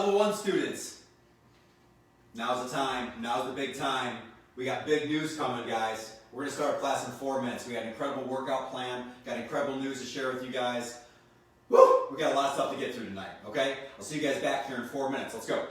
Level 1 students, now's the time. Now's the big time. We got big news coming, guys. We're going to start class in 4 minutes. We got an incredible workout plan. Got incredible news to share with you guys. Woo! We got a lot of stuff to get through tonight, okay? I'll see you guys back here in 4 minutes. Let's go.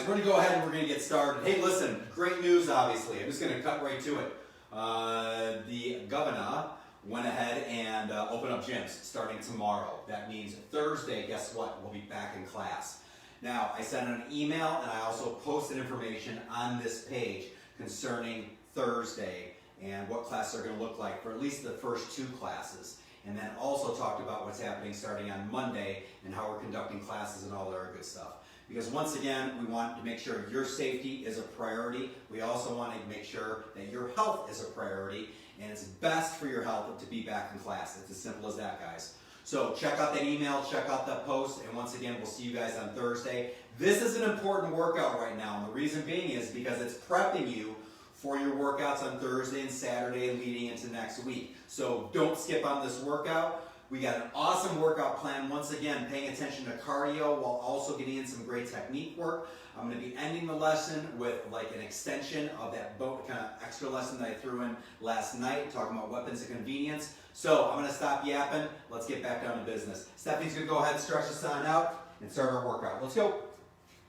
we're going to go ahead and we're going to get started. Hey, listen, great news, obviously. I'm just going to cut right to it. The governor went ahead and opened up gyms starting tomorrow. That means Thursday, guess what? We'll be back in class. Now, I sent an email and I also posted information on this page concerning Thursday and what classes are going to look like for at least the first 2 classes. And then also talked about what's happening starting on Monday and how we're conducting classes and all that other good stuff. Because once again, we want to make sure your safety is a priority. We also want to make sure that your health is a priority, and it's best for your health to be back in class. It's as simple as that, guys. So check out that email, check out that post, and once again, we'll see you guys on Thursday. This is an important workout right now, and the reason being is because it's prepping you for your workouts on Thursday and Saturday and leading into next week. So don't skip on this workout. We got an awesome workout plan. Once again, paying attention to cardio while also getting in some great technique work. I'm going to be ending the lesson with like an extension of that kind of extra lesson that I threw in last night, talking about weapons of convenience. So I'm going to stop yapping. Let's get back down to business. Stephanie's going to go ahead and stretch us on out and start our workout. Let's go.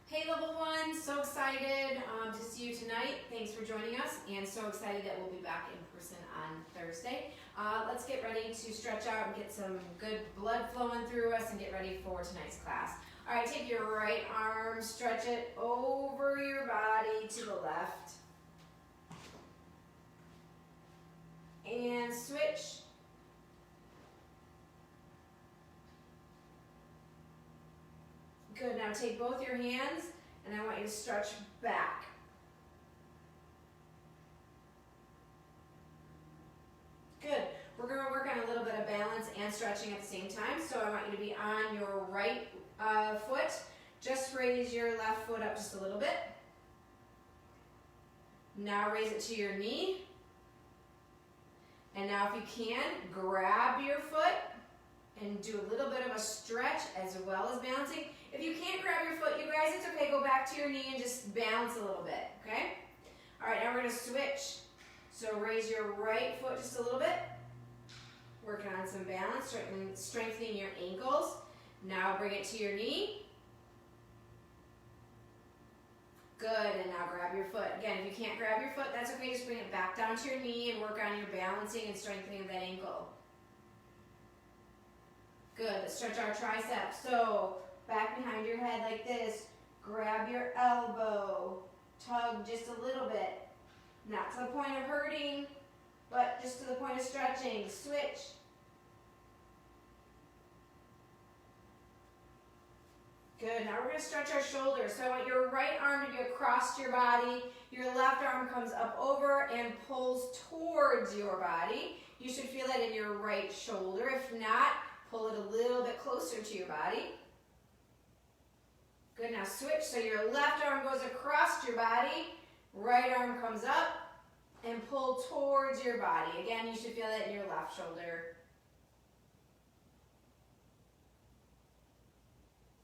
Hey Level 1, so excited to see you tonight. Thanks for joining us, and so excited that we'll be back in person on Thursday. Let's get ready to stretch out and get some good blood flowing through us and get ready for tonight's class. All right, take your right arm, stretch it over your body to the left. And switch. Good, now take both your hands and I want you to stretch back. Good, we're going to work on a little bit of balance and stretching at the same time. So I want you to be on your right foot. Just raise your left foot up just a little bit. Now raise it to your knee. And now if you can, grab your foot and do a little bit of a stretch as well as balancing. If you can't grab your foot, you guys, it's okay. Go back to your knee and just balance a little bit, okay? All right, now we're going to switch. So raise your right foot just a little bit. Working on some balance, strengthening your ankles. Now bring it to your knee. Good, and now grab your foot. Again, if you can't grab your foot, that's okay. Just bring it back down to your knee and work on your balancing and strengthening of that ankle. Good, let's stretch our triceps. So back behind your head like this. Grab your elbow. Tug just a little bit. Not to the point of hurting, but just to the point of stretching. Switch. Good, now we're going to stretch our shoulders. So I want your right arm to be across your body. Your left arm comes up over and pulls towards your body. You should feel that in your right shoulder. If not, pull it a little bit closer to your body. Good, now switch. So your left arm goes across your body. Right arm comes up and pull towards your body. Again, you should feel that in your left shoulder.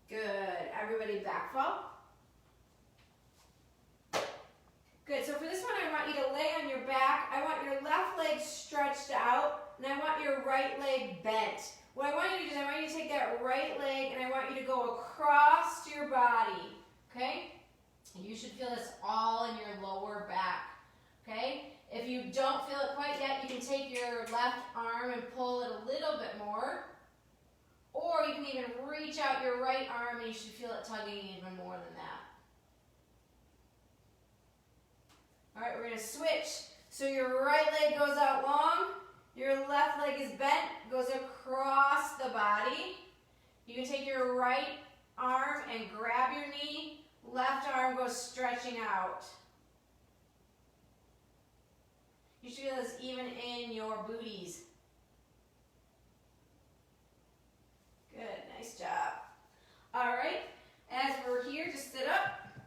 Good. Everybody back fall. Good. So for this one, I want you to lay on your back. I want your left leg stretched out, and I want your right leg bent. What I want you to do is I want you to take that right leg, and I want you to go across your body, okay? And you should feel this all in your lower back, okay? If you don't feel it quite yet, you can take your left arm and pull it a little bit more. Or you can even reach out your right arm and you should feel it tugging even more than that. All right, we're going to switch. So your right leg goes out long, your left leg is bent, goes across the body. You can take your right arm and grab your knee, left arm goes stretching out. You should feel this even in your booties. Good, nice job. All right, as we're here, just sit up.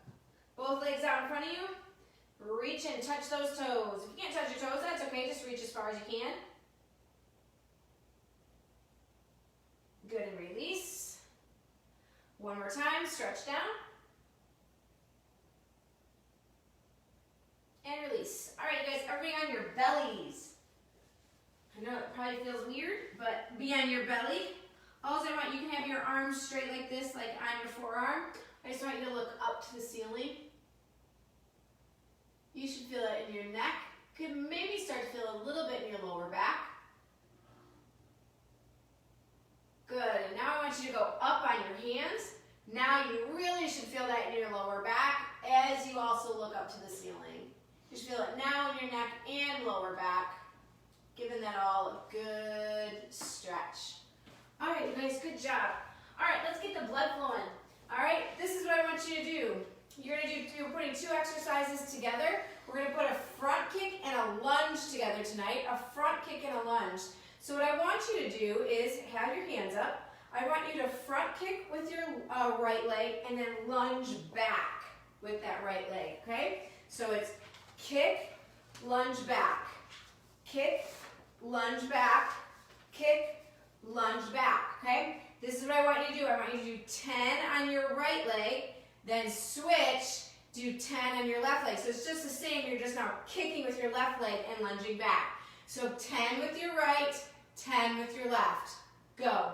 Both legs out in front of you. Reach and touch those toes. If you can't touch your toes, that's okay. Just reach as far as you can. Good, and release. One more time, stretch down. And release. All right, you guys, everybody on your bellies. I know it probably feels weird, but be on your belly. Also, I want you can have your arms straight like this, like on your forearm. I just want you to look up to the ceiling. You should feel it in your neck. Could maybe start to feel a little bit in your lower back. Good, and now I want you to go up on your hands. Now you really should feel that in your lower back as you also look up to the ceiling. You should feel it now in your neck and lower back, giving that all a good stretch. All right, you guys, good job. All right, let's get the blood flowing. All right, this is what I want you to do. You're putting two exercises together. We're gonna put a front kick and a lunge together tonight, a front kick and a lunge. So what I want you to do is have your hands up. I want you to front kick with your right leg and then lunge back with that right leg, okay? So it's kick, lunge back, kick, lunge back, kick, lunge back, okay? This is what I want you to do. I want you to do 10 on your right leg, then switch, do 10 on your left leg. So it's just the same, you're just now kicking with your left leg and lunging back. So 10 with your right, 10 with your left. Go.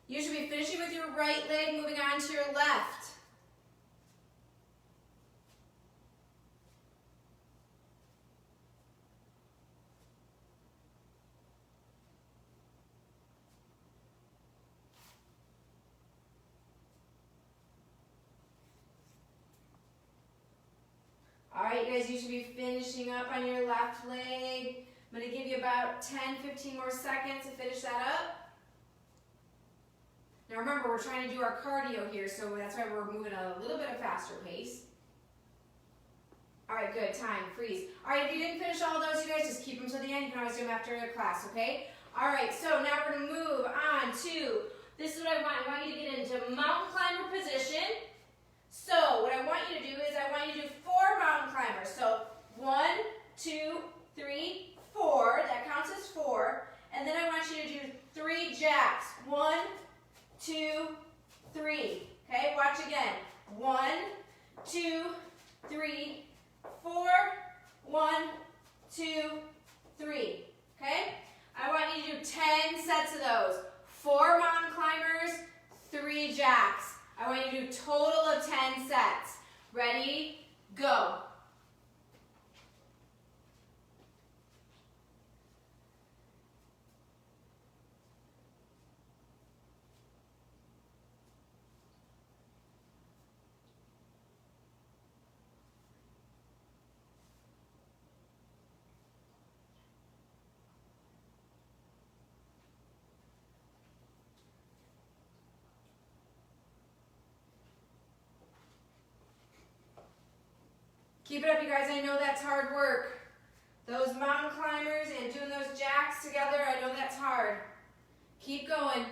You should be finishing with your right leg, moving on to your left. All right, you guys, you should be finishing up on your left leg. I'm going to give you about 10, 15 more seconds to finish that up. Now remember, we're trying to do our cardio here, so that's why we're moving at a little bit of faster pace. All right, good, time, freeze. All right, if you didn't finish all those, you guys just keep them to the end. You can always do them after the class, okay? All right, so now we're gonna move on to, this is what I want. I want you to get into mountain climber position. So what I want you to do is I want you to do 4 mountain climbers. So 1, 2, 3, 4, that counts as 4. And then I want you to do 3 jacks. 1, 2, 3. Okay, watch again. 1, 2, 3, 4. 1, 2, 3. Okay? I want you to do 10 sets of those. 4 mountain climbers, 3 jacks. I want you to do a total of 10 sets. Ready? Go. Keep it up, you guys. I know that's hard work. Those mountain climbers and doing those jacks together, I know that's hard. Keep going.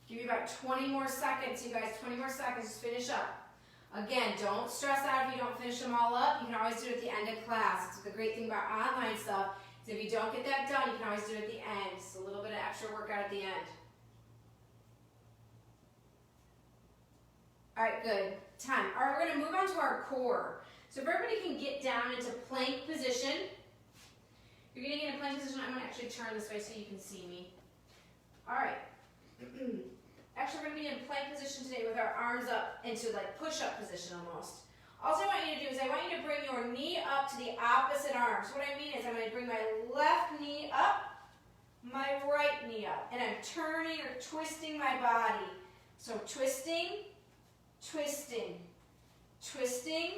Give you about 20 more seconds, you guys. 20 more seconds. Just finish up. Again, don't stress out if you don't finish them all up. You can always do it at the end of class. It's the great thing about online stuff is if you don't get that done, you can always do it at the end. Just a little bit of extra workout at the end. All right, good. Time. All right, we're going to move on to our core. So if everybody can get down into plank position. You're getting into plank position. I'm going to actually turn this way so you can see me. All right. Actually, we're going to be in plank position today with our arms up into like push-up position almost. Also, what I want you to do is I want you to bring your knee up to the opposite arm. So what I mean is I'm going to bring my left knee up, my right knee up, and I'm turning or twisting my body. So twisting, twisting, twisting,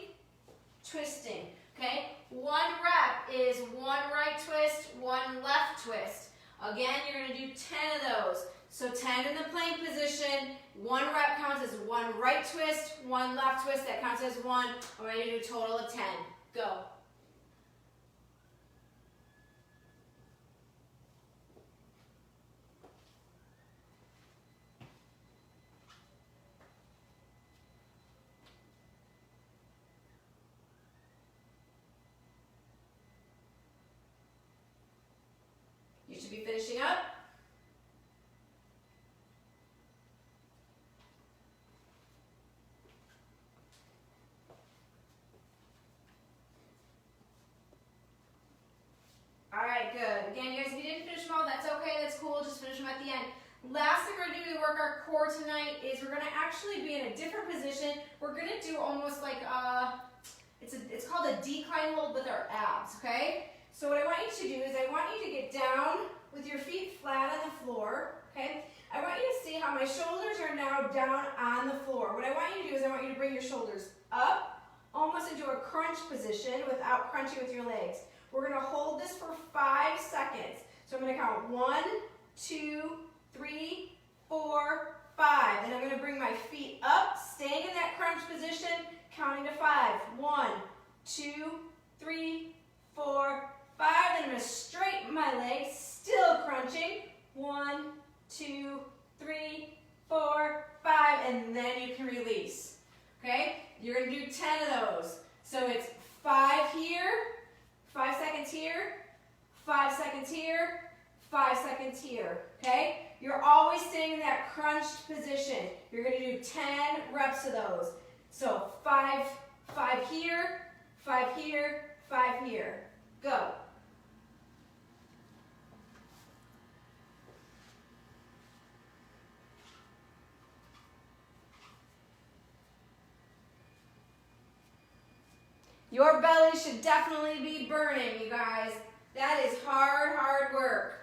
twisting. Okay? 1 rep is 1 right twist, 1 left twist. Again, you're going to do 10 of those. So 10 in the plank position, 1 rep counts as 1 right twist, 1 left twist, that counts as 1. I'm ready to do a total of 10. Go. last thing we're going to do to work our core tonight is we're going to actually be in a different position. We're going to do almost like it's called a decline hold with our abs, okay? So what I want you to do is I want you to get down with your feet flat on the floor, okay? I want you to see how my shoulders are now down on the floor. What I want you to do is I want you to bring your shoulders up, almost into a crunch position without crunching with your legs. We're going to hold this for 5 seconds. So I'm going to count 1, 2, 3, 4, 5. Then I'm going to bring my feet up, staying in that crunch position, counting to 5. 1, 2, 3, 4, 5. Then I'm going to straighten my legs, still crunching. 1, 2, 3, 4, 5, and then you can release. Okay? You're going to do 10 of those. So it's 5 here, 5 seconds here, 5 seconds here, 5 seconds here. Okay? You're always staying in that crunched position. You're going to do 10 reps of those. So 5 here, 5 here, 5 here. Go. Your belly should definitely be burning, you guys. That is hard, hard work.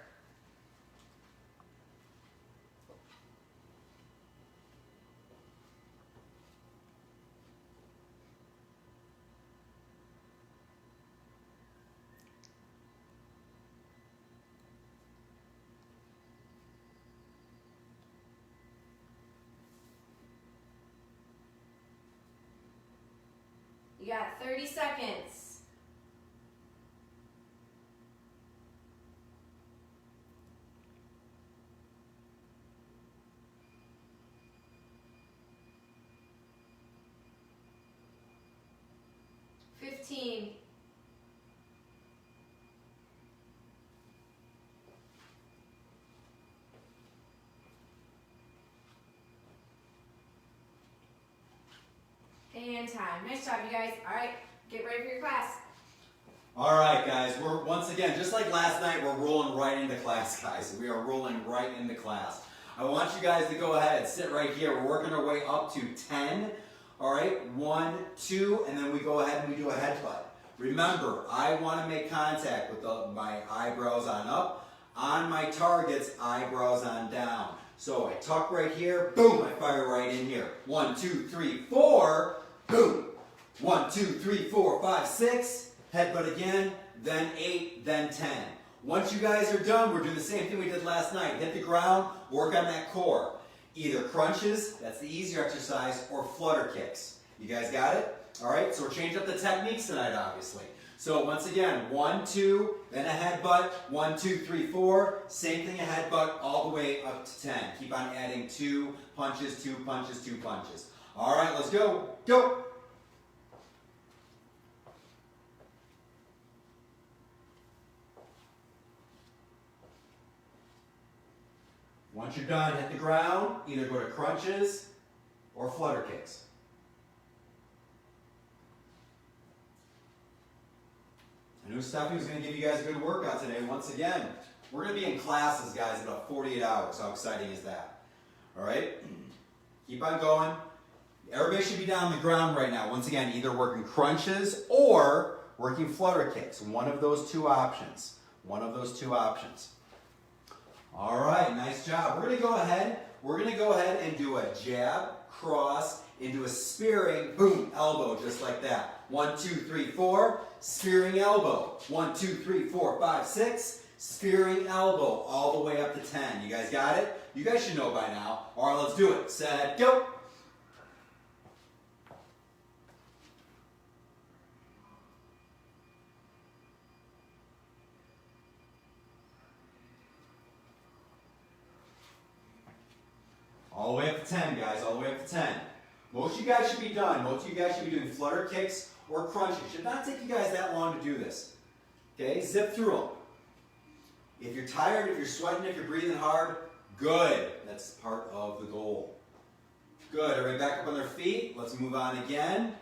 You got 30 seconds. Fifteen. 10. Time. Nice job, you guys. All right, get ready for your class. All right, guys. We're once again, just like last night, we're rolling right into class, guys. We are rolling right into class. I want you guys to go ahead and sit right here. We're working our way up to 10. All right, 1, 2, and then we go ahead and we do a headbutt. Remember, I want to make contact with my eyebrows on up. On my targets, eyebrows on down. So I tuck right here, boom, I fire right in here. 1, 2, 3, 4, boom. 1, 2, 3, 4, 5, 6. Headbutt again, then 8, then 10. Once you guys are done, we're doing the same thing we did last night. Hit the ground, work on that core. Either crunches, that's the easier exercise, or flutter kicks. You guys got it? All right, so we're changing up the techniques tonight, obviously. So once again, 1, 2, then a headbutt, 1, 2, 3, 4. Same thing, a headbutt all the way up to 10. Keep on adding 2 punches, 2 punches, 2 punches. All right, let's go. Go. Once you're done, hit the ground, either go to crunches or flutter kicks. I knew Stephanie was going to give you guys a good workout today. Once again, we're going to be in classes, guys, in about 48 hours. How exciting is that? All right? Keep on going. Everybody should be down on the ground right now. Once again, either working crunches or working flutter kicks. One of those two options. One of those two options. All right, nice job. We're going to go ahead and do a jab, cross, into a spearing, boom, elbow, just like that. 1, 2, 3, 4, spearing elbow. 1, 2, 3, 4, 5, 6, spearing elbow, all the way up to 10. You guys got it? You guys should know by now. All right, let's do it. Set, go. All the way up to 10, guys, all the way up to 10. Most of you guys should be done. Most of you guys should be doing flutter kicks or crunches. It should not take you guys that long to do this. Okay, zip through them. If you're tired, if you're sweating, if you're breathing hard, good. That's part of the goal. Good, everybody back up on their feet. Let's move on again.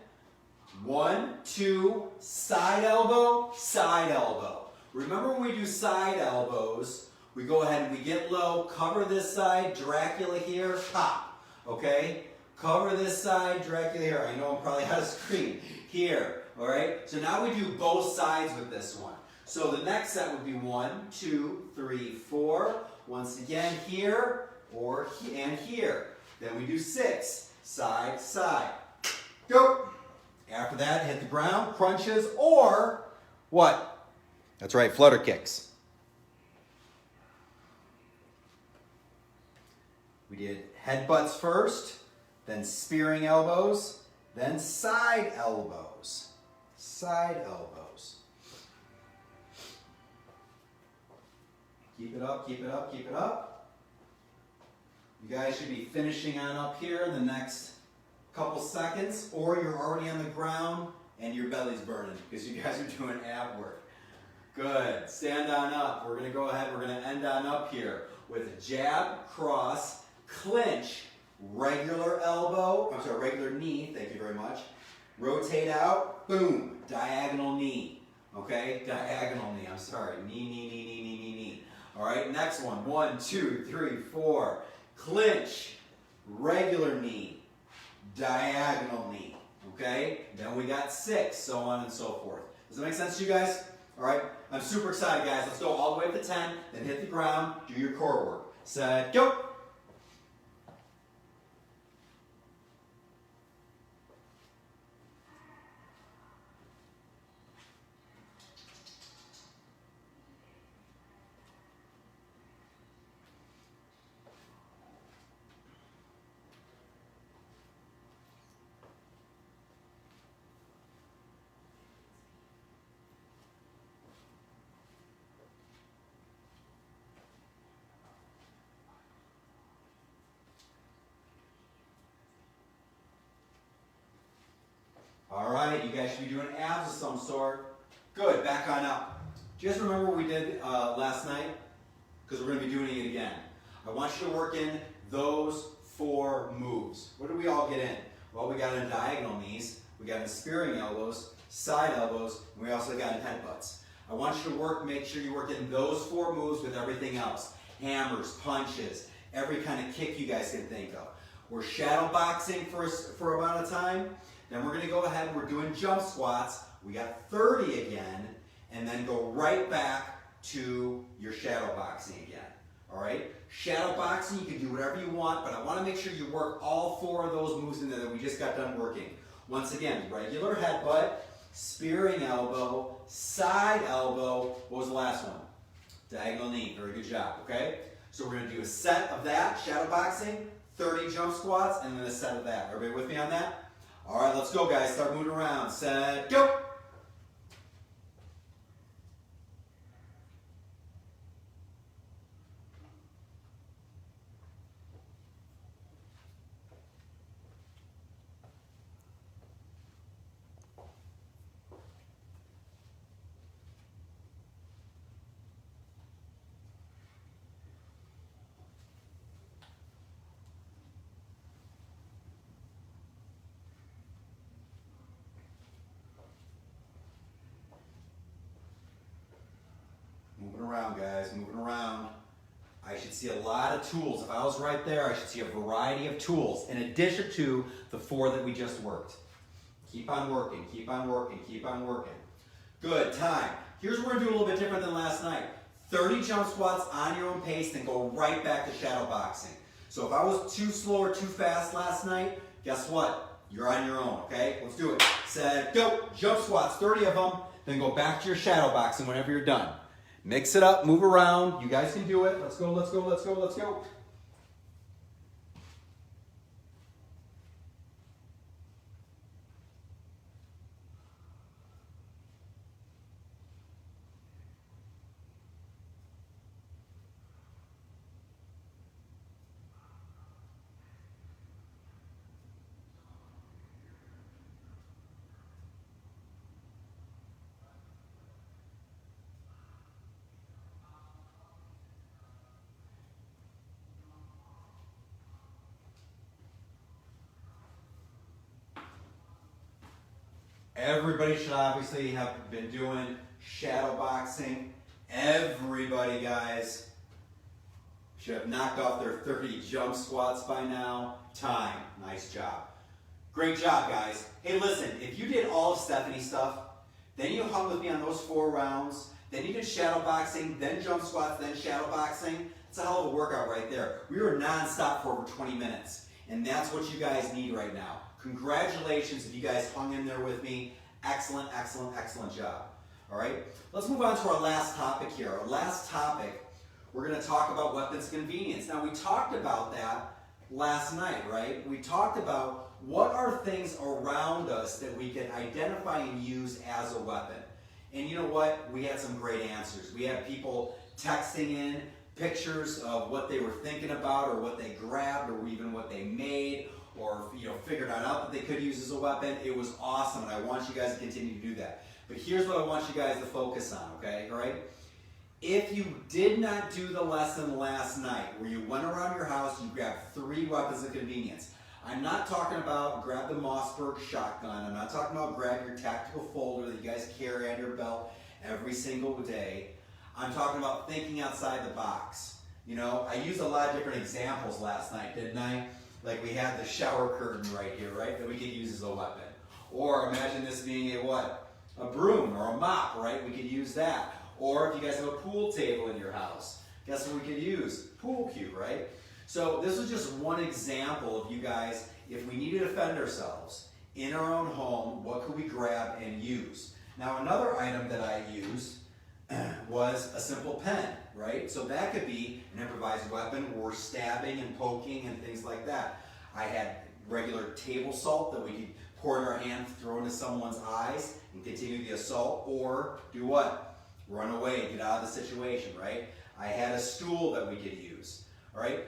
1, 2, side elbow, side elbow. Remember when we do side elbows, we go ahead and we get low, cover this side, Dracula here, pop, okay? Cover this side, Dracula here. I know I'm probably out of screen. Here, all right? So now we do both sides with this one. So the next set would be 1, 2, 3, 4. Once again here, and here. Then we do 6, side, side. Go. After that, hit the ground, crunches, or what? That's right, flutter kicks. We did headbutts first, then spearing elbows, then side elbows. Side elbows. Keep it up, keep it up, keep it up. You guys should be finishing on up here in the next couple seconds, or you're already on the ground and your belly's burning because you guys are doing ab work. Good. Stand on up. We're going to go ahead. We're going to end on up here with a jab, cross, clinch, regular elbow. I'm sorry, regular knee. Thank you very much. Rotate out. Boom. Diagonal knee. Okay? Diagonal knee. I'm sorry. Knee, knee, knee, knee, knee, knee, knee. All right. Next one. 1, 2, 3, 4. Clinch, regular knee, diagonal knee. Okay? Then we got 6, so on and so forth. Does that make sense to you guys? All right? I'm super excited, guys. Let's go all the way up to 10, then hit the ground, do your core work. Set, go! All right, you guys should be doing abs of some sort. Good, back on up. Do you guys remember what we did last night? Because we're going to be doing it again. I want you to work in those 4 moves. What did we all get in? Well, we got in diagonal knees, we got in spearing elbows, side elbows, and we also got in headbutts. I want you to make sure you work in those 4 moves with everything else. Hammers, punches, every kind of kick you guys can think of. We're shadow boxing for about a time. Then we're going to go ahead and we're doing jump squats. We got 30 again, and then go right back to your shadow boxing again. All right? Shadow boxing, you can do whatever you want, but I want to make sure you work all 4 of those moves in there that we just got done working. Once again, regular headbutt, spearing elbow, side elbow. What was the last one? Diagonal knee. Very good job, okay? So we're going to do a set of that, shadow boxing, 30 jump squats, and then a set of that. Everybody with me on that? All right, let's go, guys. Start moving around. Set, go. Moving around, guys, moving around. I should see a lot of tools. If I was right there, I should see a variety of tools in addition to the 4 that we just worked. Keep on working, keep on working, keep on working. Good, time. Here's what we're going to do a little bit different than last night. 30 jump squats on your own pace, then go right back to shadow boxing. So if I was too slow or too fast last night, guess what? You're on your own, okay? Let's do it. Set, go. Jump squats, 30 of them, then go back to your shadow boxing whenever you're done. Mix it up, move around. You guys can do it. Let's go, let's go, let's go, let's go. Everybody should obviously have been doing shadow boxing. Everybody, guys. should have knocked off their 30 jump squats by now. Time. Nice job. Great job, guys. Hey, listen, if you did all of Stephanie's stuff, then you hung with me on those 4 rounds, then you did shadow boxing, then jump squats, then shadow boxing. It's a hell of a workout right there. We were non-stop for over 20 minutes, and that's what you guys need right now. Congratulations if you guys hung in there with me. Excellent, excellent, excellent job. All right, let's move on to our last topic here. Our last topic, we're going to talk about weapons convenience. Now, we talked about that last night, right? We talked about what are things around us that we can identify and use as a weapon. And you know what? We had some great answers. We had people texting in pictures of what they were thinking about or what they grabbed or even what they made or figured out that they could use as a weapon. It was awesome, and I want you guys to continue to do that. But here's what I want you guys to focus on, okay? All right? If you did not do the lesson last night where you went around your house, you grabbed 3 weapons of convenience. I'm not talking about grab the Mossberg shotgun. I'm not talking about grab your tactical folder that you guys carry on your belt every single day. I'm talking about thinking outside the box. I used a lot of different examples last night, didn't I? Like we had the shower curtain right here, right? That we could use as a weapon. Or imagine this being a what? A broom or a mop, right? We could use that. Or if you guys have a pool table in your house, guess what we could use? Pool cue, right? So this is just one example of you guys, if we need to defend ourselves in our own home, what could we grab and use? Now another item that I used was a simple pen, right? So that could be an improvised weapon or stabbing and poking and things like that. I had regular table salt that we could pour in our hand, throw into someone's eyes and continue the assault, or do what? Run away, get out of the situation, right? I had a stool that we could use, all right?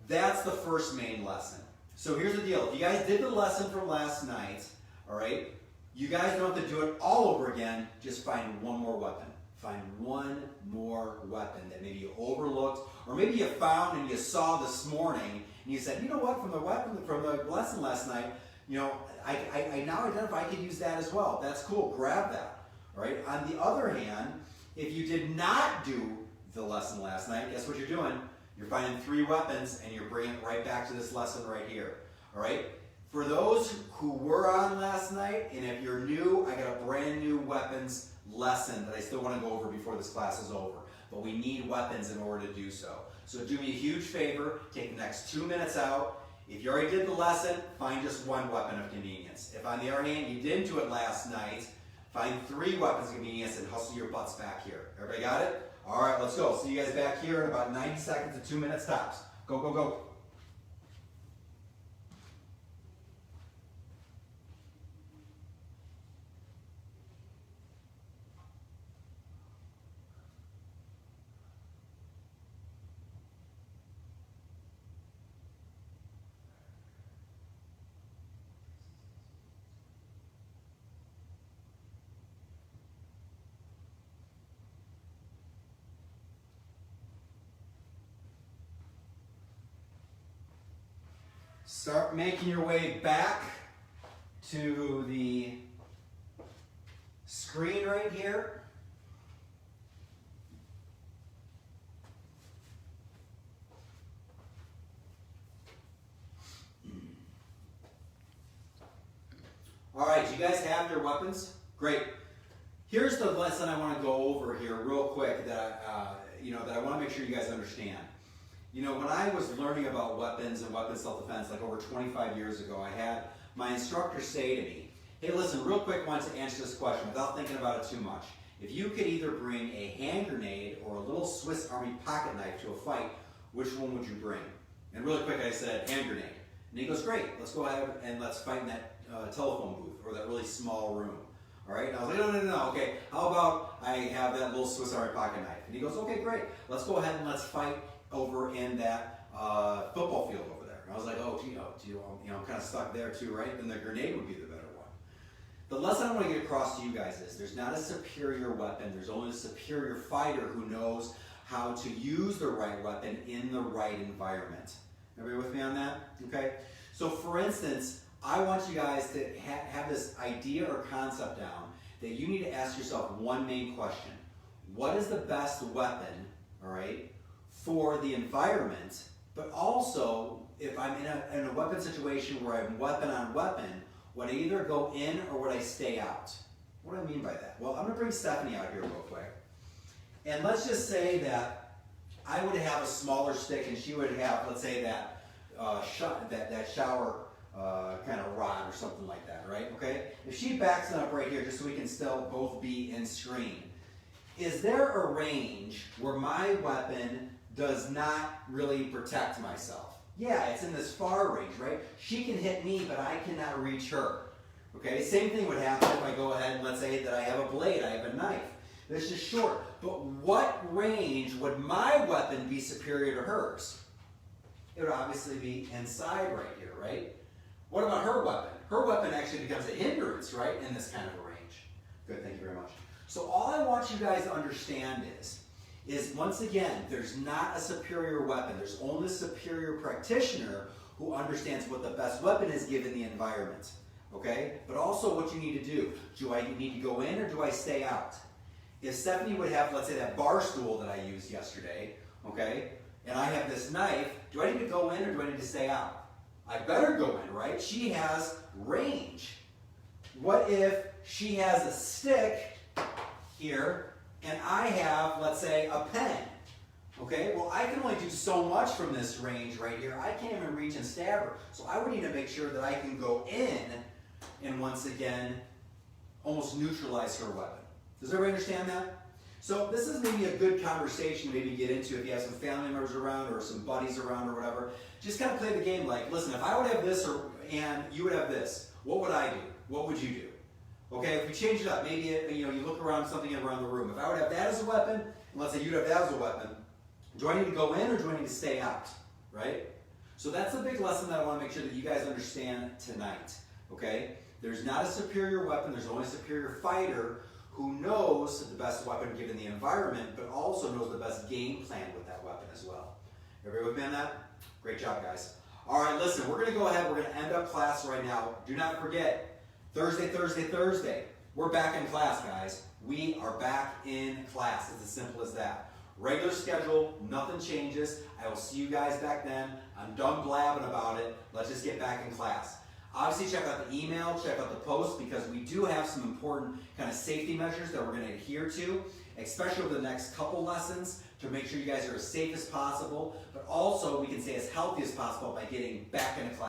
That's the first main lesson. So here's the deal. If you guys did the lesson from last night, all right, you guys don't have to do it all over again. Just find one more weapon. Find one more weapon that maybe you overlooked, or maybe you found and you saw this morning, and you said, you know what, from the lesson last night, I now identify I could use that as well. That's cool. Grab that. All right. On the other hand, if you did not do the lesson last night, guess what you're doing? You're finding 3 weapons, and you're bringing it right back to this lesson right here. All right. For those who were on last night, and if you're new, I got a brand new weapons lesson that I still want to go over before this class is over. But we need weapons in order to do so. So do me a huge favor, take the next 2 minutes out. If you already did the lesson, find just one weapon of convenience. If on the other hand you didn't do it last night, find 3 weapons of convenience and hustle your butts back here. Everybody got it? All right, let's go. See you guys back here in about 90 seconds to 2 minutes tops. Go, go, go. Start making your way back to the screen right here. All right, you guys have your weapons? Great. Here's the lesson I want to go over here real quick that I want to make sure you guys understand. When I was learning about weapons and weapons self-defense, like over 25 years ago, I had my instructor say to me, hey, listen, real quick, I wanted to answer this question without thinking about it too much. If you could either bring a hand grenade or a little Swiss Army pocket knife to a fight, which one would you bring? And really quick, I said, hand grenade. And he goes, great, let's go ahead and let's fight in that telephone booth or that really small room. All right, and I was like, no, okay, how about I have that little Swiss Army pocket knife? And he goes, okay, great, let's go ahead and let's fight over in that football field over there. And I was like, oh, I'm kind of stuck there too, right? Then the grenade would be the better one. The lesson I want to get across to you guys is there's not a superior weapon. There's only a superior fighter who knows how to use the right weapon in the right environment. Everybody with me on that? Okay? So for instance, I want you guys to have this idea or concept down that you need to ask yourself one main question. What is the best weapon, all right, for the environment, but also if I'm in a weapon situation where I'm weapon on weapon, would I either go in or would I stay out? What do I mean by that? Well, I'm going to bring Stephanie out here real quick. And let's just say that I would have a smaller stick and she would have, let's say, that shower kind of rod or something like that, right? Okay? If she backs it up right here just so we can still both be in screen, is there a range where my weapon does not really protect myself? Yeah, it's in this far range, right? She can hit me, but I cannot reach her. Okay, same thing would happen if I go ahead and let's say that I have a blade, I have a knife. This is short, but what range would my weapon be superior to hers? It would obviously be inside right here, right? What about her weapon? Her weapon actually becomes a hindrance, right, in this kind of a range. Good, thank you very much. So all I want you guys to understand is once again, there's not a superior weapon. There's only a superior practitioner who understands what the best weapon is given the environment. Okay? But also what you need to do. Do I need to go in or do I stay out? If Stephanie would have, let's say, that bar stool that I used yesterday, okay, and I have this knife, do I need to go in or do I need to stay out? I better go in, right? She has range. What if she has a stick here and I have, let's say, a pen? Okay, well, I can only do so much from this range right here. I can't even reach and stab her. So I would need to make sure that I can go in and once again almost neutralize her weapon. Does everybody understand that? So this is maybe a good conversation to maybe get into if you have some family members around or some buddies around or whatever. Just kind of play the game like, listen, if I would have this and you would have this, what would I do? What would you do? Okay, if we change it up, maybe you look around something around the room. If I would have that as a weapon, and let's say you'd have that as a weapon, do I need to go in or do I need to stay out? Right? So that's a big lesson that I want to make sure that you guys understand tonight. Okay? There's not a superior weapon, there's only a superior fighter who knows the best weapon given the environment, but also knows the best game plan with that weapon as well. Everybody with me on that? Great job, guys. All right, listen, we're going to go ahead, we're going to end up class right now. Do not forget, Thursday. We're back in class, guys. We are back in class. It's as simple as that. Regular schedule, nothing changes. I will see you guys back then. I'm done blabbing about it. Let's just get back in class. Obviously, check out the email, check out the post, because we do have some important kind of safety measures that we're going to adhere to, especially over the next couple lessons, to make sure you guys are as safe as possible, but also we can stay as healthy as possible by getting back into class.